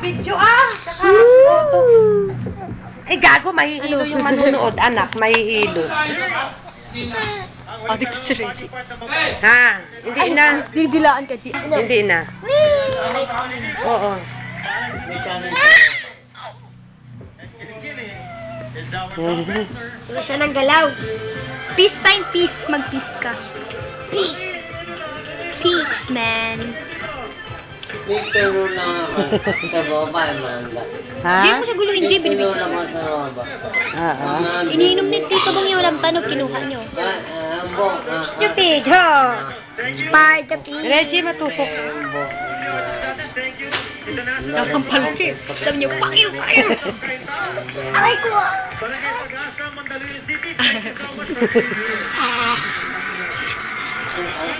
Video Ay, gago, mahihilo yung manunood, anak. Mahihilo. Adik si Reggie. Ha? Hindi na. Didilaan ka, G. Hindi na. Oo. Wala siya ng galaw. Peace sign, peace. Mag-peace ka. Peace. Peace, man. Nagturo lang ako sa baba, Amanda. Ha? Diyan mo siya guluhin, Jay. Nagturo Binibigyan lang siya. ako sa baba. Iniinom ni Tito Bong yung walang tanog, kinuha nyo. Ambok. Stupid, ha? Spider pig. Reggie, matupok. Nasampal ka eh. Sabi niyo, pakiyo, pakiyo. Aray ko ah.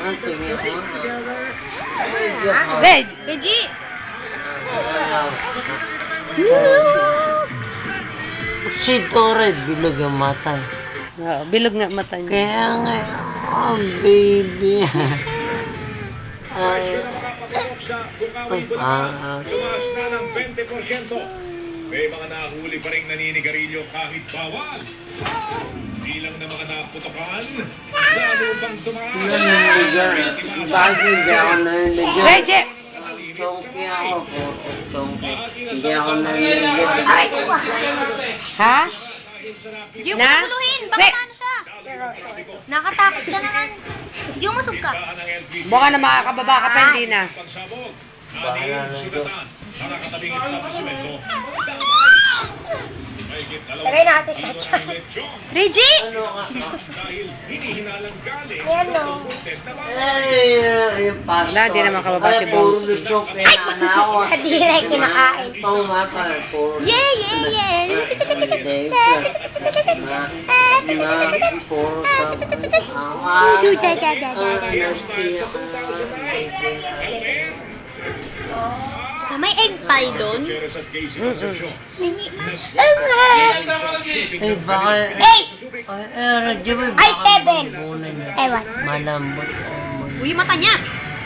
Ang tingin ko. Reggie! Si Tore, bilog ang mata. Oo, bilog nga mata niya. Kaya nga, oh baby. Tumaas na ng 20%. May mga nahuli pa rin naninigarilyo kahit bawal. Bilang na mga naputokan, lalo bang tumaas? Bakit hindi ako naliligan? Reggie! Chonky ako po. Chonky. Hindi ako naliligan. Aray ko ah. Ha? Diyo mo Na? guluhin. Baka paano siya? Nakatakot ka naman. Diyo mo sug ka. Mukha na makakababa ka pa, hindi na. Pagsabog, Bahala na ito. nakakatabing establishmento. Tagay natin siya dyan. Reggie! Dahil hinihinalang galing Ayan o. Ay, yung pasta. Wala, di naman kababa si Ay, puro Bones. lutsok na nanawa. Kadira kinakain. Pang mata, puro. Yeah, yeah, yeah. Puro May egg pie doon? Ay, baka... Hey! Radyo ba? Ay, 7. Ewan. Malambot. Uy, mata niya.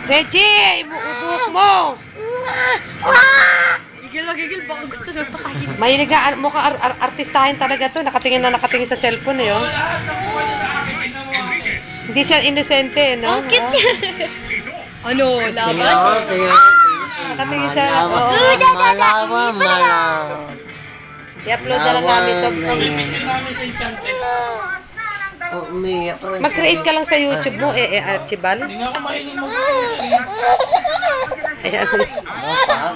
Reggie! Ibuubuk mo! Gigil na gigil. Baka gusto na pakain. Mahilig na, mukhang artistahin talaga to. Nakatingin sa cellphone eh, oh. Hindi siya inosente, no? Ang cute niya. Ano, laban? Nakatingin siya, oo. Malawa. I-upload na lang namin to. Umiyak rin. Mag-create ka lang sa YouTube mo, Archibald.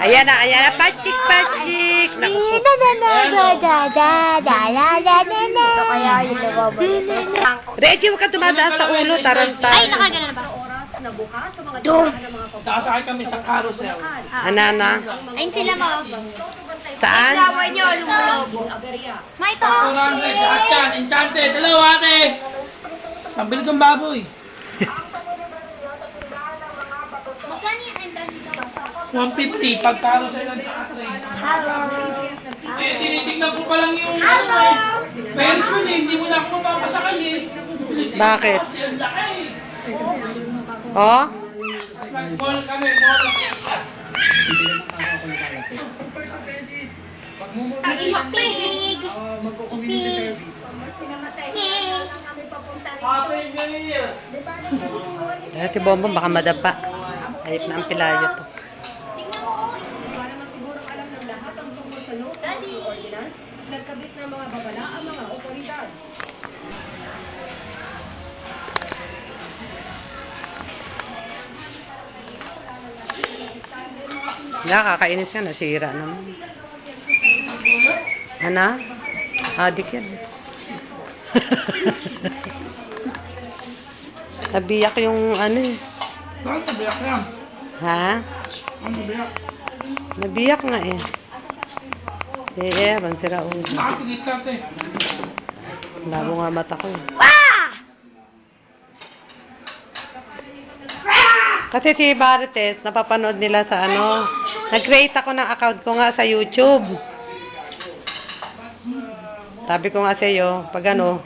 Ayan na, pachik. Naku po. Kaya yung nagabalik. Reggie, huwag ka dumadaan sa ulo, tarantado. Ay, nakagana na ba? Doon. Nakasakay kami sa carousel. Anana? Ayun sila mo. Saan? Flower nyo, lumulog. Ma, ito. 400, lahat yan. Enchanted. Dalawa, ate. Pambili kong baboy. Magkano yung entrance dito? 150 pag carousel at saka train. Eh, tinitignan ko pa lang yung ano eh. Ferris wheel eh. Hindi mo na ako mapapasakay eh. Bakit? Ang laki. Oh? Tapos nag-mall kami, mall of Asia. Pig! Pig! Happy New Year! Ate Bonbon, baka madapa. Ayip na ang pilayo to. Tingnan mo. Daddy! Nagkabit ng mga babala ang mga otoridad. Kakainis yan, nasira naman. Ana? Adik yan. Nabiyak yung ano eh. Bakit nabiyak yan? Ha? Ang nabiyak. Nabiyak nga eh. Bang sira ulo. Nakapigit ka, ate. Labo nga mata ko eh. Kasi si Marites, napapanood nila sa ano. Nag-create ako ng account ko nga sa YouTube. Sabi ko nga sa iyo, pag ano,